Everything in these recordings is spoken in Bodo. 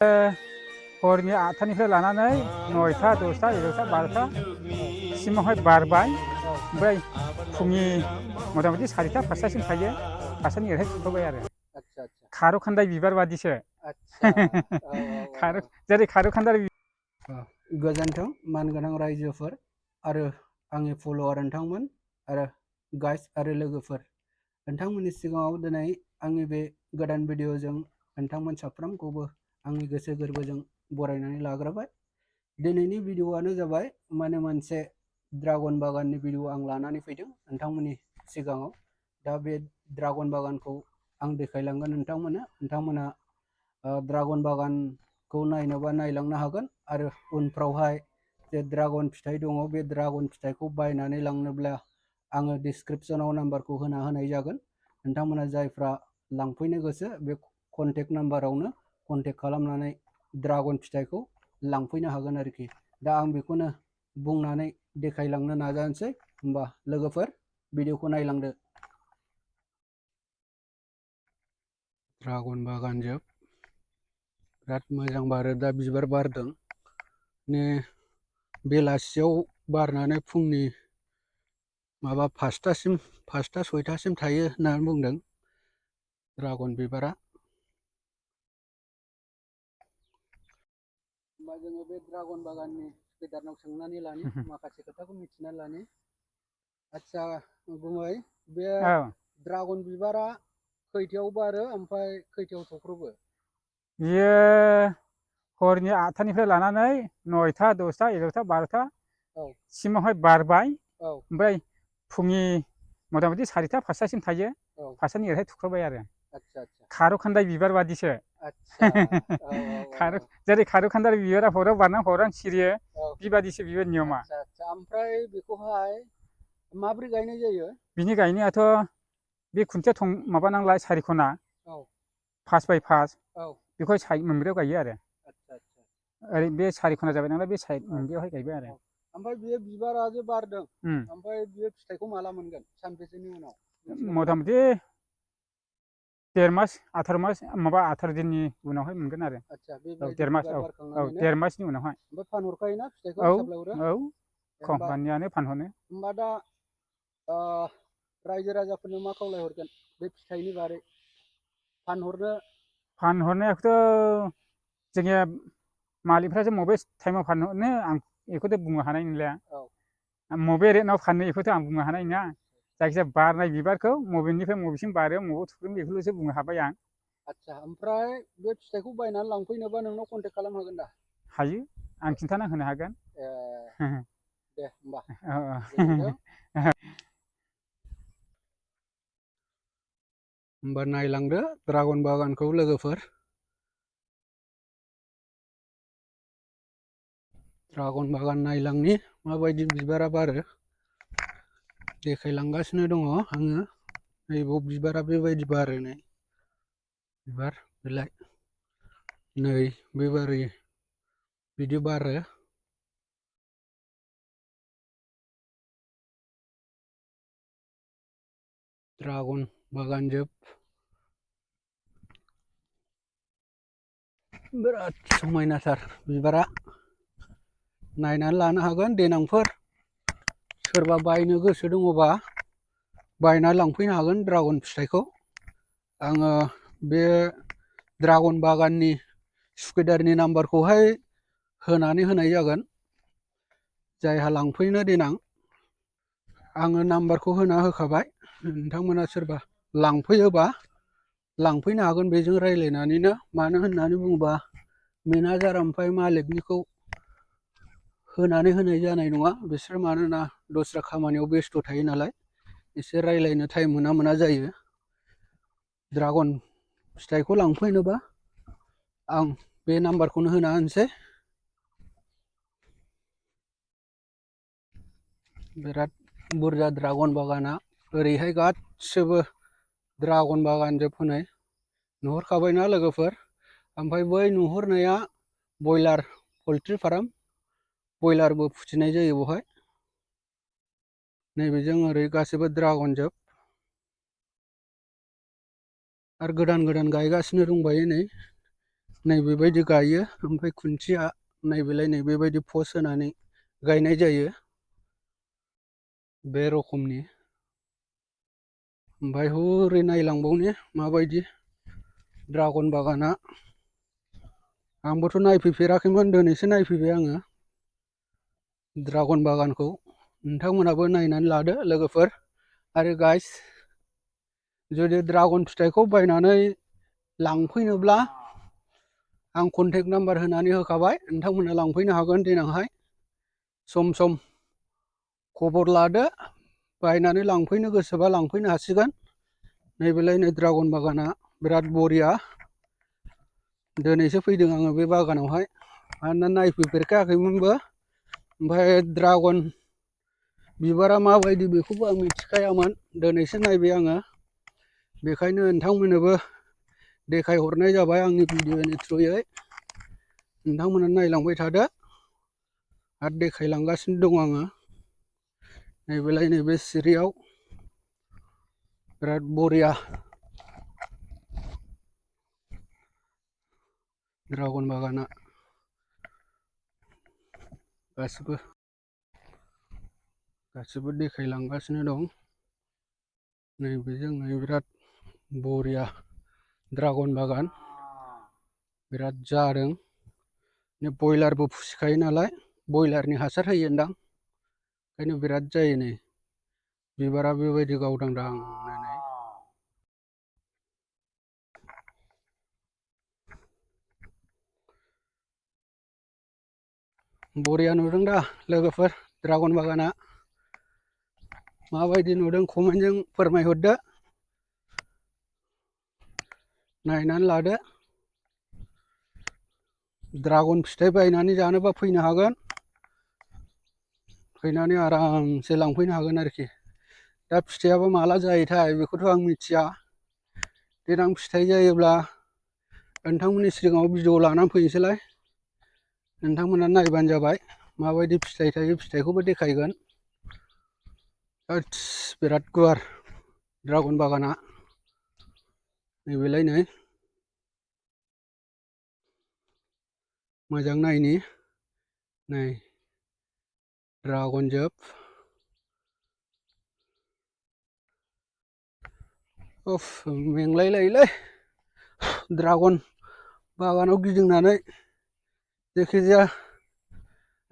हरनि 8टानिफ्राय लानानै 9टा 10टा 11टा 12टा सिमावहाय बारबाय ओमफ्राय फुंनि मथा मथि 4टा 5टासिम थायो 5टानि ओरैहाय थुख्रबाय आरो आच्छा आच्छा खारौ खान्दाय बिबार बादिसो आच्छा जेरै खारौ खान्दाय गोजोन्थों मानगोनां रायजोफोर आरो आंनि फल'वार नोंथांमोन आरो गाइस आरो लोगोफोर नोंथांमोननि सिगाङाव दिनै आंनि बे गोदान भिडिअ'जों नोंथांमोन साफ्रोमखौबो आंनि गोसो गोरबोजों बरायनानै लाग्रोबाय। दिनैनि भिडिअ'आनो जाबाय माने मोनसे ड्रागन बागाननि भिडिअ' आं लानानै फैदों नोंथांमोननि सिगाङाव। दा बे ड्रागन बागानखौ आं देखायलांगोन नोंथांमोना ड्रागन बागानखौ नायनोबा नायलांनो हागोन आरो उनफ्रावहाय जे ड्रागन फिथाइ दङ बे ड्रागन फिथाइखौ बायनानै लांनोब्ला आङो डिसक्रिप्सनाव नाम्बारखौ होनाय जागोन। नोंथांमोना जायफ्रा लांफैनो गोसो बे कन्टेक्ट नाम्बारावनो कन्टेक्ट खालामनानै ड्रागन फिथाइखौ लांफैनो हागोन आरोखि। दा आं बेखौनो बुंनानै देखायलांनो नाजानोसै। होमबा लोगोफोर भिडिअ'खौ नायलांदो। ड्रागन बागान जोब बिराद मोजां बारो, दा बिबार बारदों ने बेलासियाव बारनानै फुंनि माबा 5टा 6टासिम थायो होननानै बुंदों ड्रागन बिबारा। होमबा जोङो बे ड्रागन बागाननि सुकिदारनाव सोंनानै लानि माखासे खोथाखौ मिथिनानै लानि। आच्छा गुमै, बे ड्रागन बिबारा खैथायाव बारो ओमफ्राय खैथायाव थख्रबो? बियो हरनि 8टानिफ्राय लानानै 9टा 10टा 11टा 12टा सिमावहाय बारबाय ओमफ्राय फुंनि मथा मथि 4टा 5टासिम थायो 5टानि ओरैहाय थुख्रबाय आरो खारौ खान्दाय बिबार बादिसो जेरै खारौ खान्दाय बिबारा हराव बारना हराव सिरियो बेबादिसो बियो नियमा। ओमफ्राय बेखौहाय माब्रै गायनाय जायो? बिनि गायनायाथ' बे खुन्थिया माबा नांलाय सारिखना 5x5 बेखौ साइड मोनब्रैयाव गायो आरो ओरै बे सारिखना जाबाय नालाय बे साइड मोनब्रैयावहाय गायबाय आरो। ओमफ्राय बियो बिबारा जे बारदों ओमफ्राय बियो फिथाइखौ माला मोनगोन? सानबेसेनि उनाव? मथा मथि 1.5 मास 18 मास माबा 18 दिननि उनावहाय मोनगोन आरो। बेबायदि 1.5 मास बिबार बारखांनानैनो 1.5 मासनि उनावहाय। ओमफ्राय फानहरखायोना फिथाइखौ साप्लाय हरो? कम्पानियानो फानहरो। होमबा दा रायजो राजाफोरनो मा खावलायहरगोन बे फिथाइनि बारै? फानहरनायाखौथ' जोंनिया मालिकफ्रासो मबे टाइमाव फानहरनो आं बेखौथ' बुंनो हानाय नंलिया। मबे रेटआव फानो बेखौथ' आं बुंनो हानाय नङा। जायखिजाया बारनाय बिबारखौ मबेनिफ्राय मबेसिम बारो मबाव थुख्रोमो बेखौल'सो बुंनो हाबाय आं। आच्छा, ओमफ्राय बे फिथाइखौ बायनानै लांफैनोबा नोंनाव कन्टेक्ट खालामनो हागोन दा? हायो, आं खिन्थाना होनो हागोन। दे होमबा होमबा नायलांदो ड्रागन बागानखौ लोगोफोर। ड्रागन बागान नायलांनि माबायदि बिबारा बारो। देखायलांगासिनो दङ आङो। नैबाव बिबारा बेबायदि बारो नै बिबार बिलाइ नै बेबारि बिदि बारो। ड्रागन बागान जोब बिराद समायनाथार बिबारा। नायनानै लानो हागोन देनांफोर सोरबा बायनो गोसो दङबा बायना लांफैनो हागोन ड्रागन फिथाइखौ। आङो बे ड्रागन बागाननि सुकिदारनि नाम्बारखौहाय होनानै होनाय जागोन। जायहा लांफैनो देनां आङो नाम्बारखौ होना होखाबाय। नोंथांमोना सोरबा लांफैयोबा लांफैनो हागोन बेजों रायज्लायनानैनो। मानो होननानै बुङोबा मेनेजार ओमफ्राय मालिकनिखौ होनानै होनाय जानाय नङा। बिसोर मानोना दस्रा खामानियाव बेस्थ' थायो नालाय एसे रायज्लायनो टाइम मोना जायो। ड्रागन फिथाइखौ लांफैनोबा आं बे नाम्बारखौनो होना होनोसै। बिराद बुरजा ड्रागन बागाना ओरैहाय गासिबो ड्रागन बागान जोब हनै नुहुरखाबायना लोगोफोर। ओमफ्राय बै नुहुरनाया बयलार पलट्रि फार्म, बयलारबो फिसिनाय जायो बेवहाय। नैबेजों ओरै गासिबो ड्रागन जोब आरो गोदान गोदान गायगासिनो दंबायो नै नैबेबायदि गायो ओमफ्राय खुन्थिया नैबेलाय नैबेबायदि पस्ट होनानै गायनाय जायो बे रखमनि। ओमफ्राय हरै नायलांबावनि माबायदि ड्रागन बागाना। आंबोथ' नायफैफेराखैमोन, दिनैसो नायफैबाय आङो ड्रागन बागानखौ। नोंथांमोनाबो नायनानै लादो लोगोफोर आरो गाइस। जुदि ड्रागन फिथाइखौ बायनानै लांफैनोब्ला आं कन्टेक्ट नाम्बार होनानै होखाबाय, नोंथांमोना लांफैनो हागोन देनांहाय। सम सम खबर लादो, बायनानै लांफैनो गोसोबा लांफैनो हासिगोन। नैबेलाय नै ड्रागन बागाना बिराद बरिया। दिनैसो फैदों आङो बे बागानावहाय, मानोना नायफैफेरखायाखैमोनबो। ओमफ्राय ड्रागन बिबारा माबायदि बेखौबो आं मिथिखायामोन, दिनैसो नायबाय आङो। बेखायनो नोंथांमोननोबो देखायहरनाय जाबाय आंनि भिडिअ'नि थ्रुयै। नोंथांमोना नायलांबाय थादो आरो देखायलांगासिनो दं आङो। नैबेलाय नैबे सिरियाव बिराद बरिया ड्रागन बागाना। गासिबो देखायलांगासिनो दं। नैबेजों नै बिराद बरिया ड्रागन बागान बिराद जादों। बयलारबो फिसिखायो नालाय, बयलारनि हासार होयोदां, ओंखायनो बिराद जायो। नै बिबारा बेबायदि गावदांदां नायनाय। बरिया नुदों दा लोगोफोर ड्रागन बागाना? माबायदि नुदों कमेन्टजों फोरमायहरदो, नायनानै लादो। ड्रागन फिथाइ बायनानै जानोबा फैनो हागोन, फैनानै आरामसे लांफैनो हागोन आरोखि। दा फिथाइयाबो माला जायोथाय बेखौथ' आं मिथिया। देनां फिथाइ जायोब्ला नोंथांमोननि सिगाङाव भिडिअ लानानै फैनोसैलाय। नोंथांमोना नायबानो जाबाय माबायदि फिथाइ थायो, फिथाइखौबो देखायगोन। बिराद गुवार ड्रागन बागाना। नैबेलाय नै मोजां नायनि, नै ड्रागन जोब। उफ मेंलाय लायोलै ड्रागन बागानाव गिदिंनानै। जायखिजाया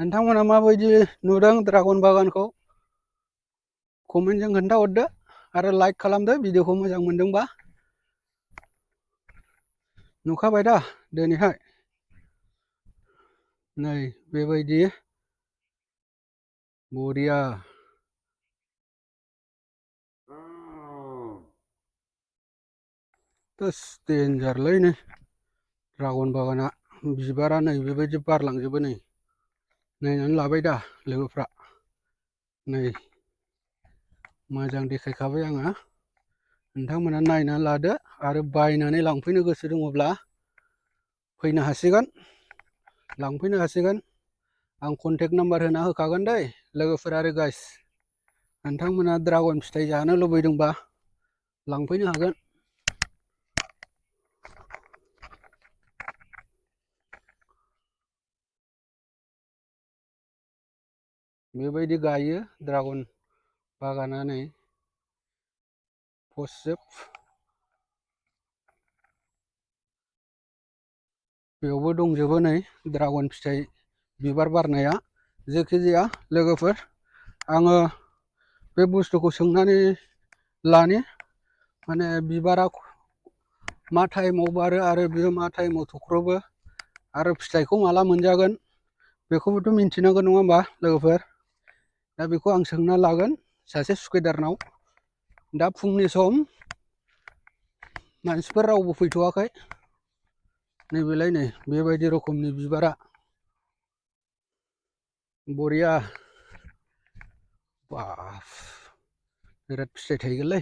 नोंथांमोना माबायदि नुदों ड्रागन बागानखौ कमेन्टजों खोन्थाहरदो आरो लाइक खालामदो भिडिअखौ मोजां मोनदोंबा। नुखाबाय दा दिनैहाय नै बेबायदि बरिया। देन्जारलै नै ड्रागन बागाना। बिबारा नै बेबायदि बारलांजोबो। नै नायनानै लाबाय दा लोगोफ्रा? नै मोजां देखायखाबाय आङो, नोंथांमोना नायनानै लादो आरो बायनानै लांफैनो गोसो दङब्ला फैनो हासिगोन, लांफैनो हासिगोन। आं कन्टेक्ट नाम्बार होना होखागोन दै लोगोफोर आरो गाइस। नोंथांमोना ड्रागन फिथाइ जानो लुबैदोंबा लांफैनो हागोन। बेबायदि गायो ड्रागन बागाना। नै पस्ट जोब। बेयावबो दंजोबो नै ड्रागन फिथाइ बिबार बारनाया। जायखिजाया लोगोफोर आङो बे बुस्थुखौ सोंनानै लानि, माने बिबारा मा टाइमाव बारो आरो बेयो मा टाइमाव थख्रबो आरो फिथाइखौ माला मोनजागोन बेखौबोथ' मिन्थिनांगोन नङा होमबा लोगोफोर? दा बेखौ आं सोंना लागोन सासे सुकिदारनाव। दा फुंनि सम, मानसिफोर रावबो फैथ'वाखै। नैबेलाय नै बेबायदि रोखोमनि बिबारा बरिया। बाब बिराद फिथाइ थायगोनलै,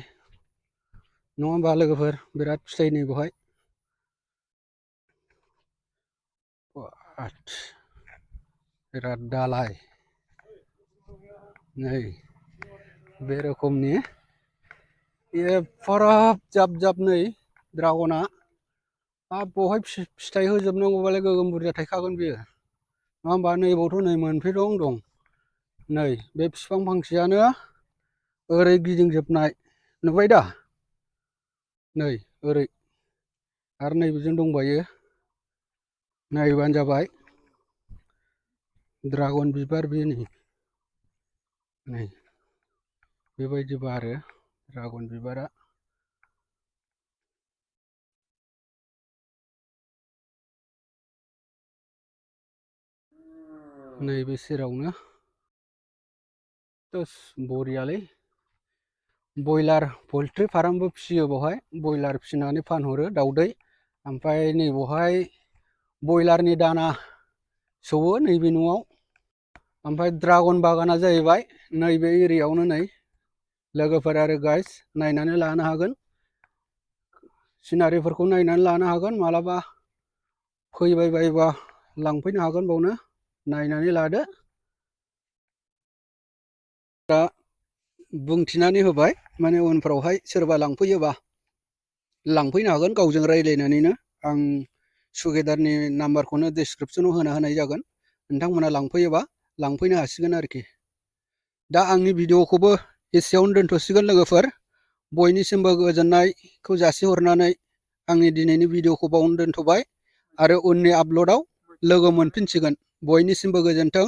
नङा होमबा लोगोफोर? बिराद फिथाइ नै बेवहाय बिराद दालाय। नै बे रोखोमनि एफाराब जाब जाब नै ड्रागना बहाय फिथाइ होजोबनांगौबालाय गोगोम बुरजा थायखागोन बियो नङा होमबा। नैबावथ' नै मोनफैदों दं नै बे बिफां फांसेयानो ओरै गिदिंजोबनाय नुबाय दा नै ओरै आरो नैबेजों दंबायो नायबानो जाबाय ड्रागन बिबार बे नै बेबायदि बारो ड्रागन बिबारा। नैबे सेरावनो बरियालै बयलार पल्ट्रि फार्मबो फिसियो बेवहाय बयलार फिसिनानै फानहरो दाउदै ओमफ्राय नैबावहाय बयलारनि दाना सौवो नैबे न'आव। ओमफ्राय ड्रागन बागाना जाहैबाय नैबे एरियायावनो नै लोगोफोर आरो गाइस नायनानै लानो हागोन सिनारिफोरखौ नायनानै लानो हागोन मालाबा फैबाय बायोबा लांफैनो हागोन बावनो नायनानै लादो। दा बुंथिनानै होबाय माने उनफ्रावहाय सोरबा लांफैयोबा लांफैनो हागोन गावजों रायज्लायनानैनो। आं सुगेदारनि नाम्बारखौनो डिसक्रिपसनाव होनाय जागोन नोंथांमोना लांफैयोबा लांफैनो हासिगोन आरोखि। दा आंनि भिडिअखौबो एसेयावनो दोनथ'सिगोन लोगोफोर बयनिसिमबो गोजोननायखौ जासिहरनानै आंनि दिनैनि भिडिअखौ बावनो दोनथ'बाय आरो उननि आपल'डआव लोगो मोनफिनसिगोन। बयनिसिमबो गोजोन्थों।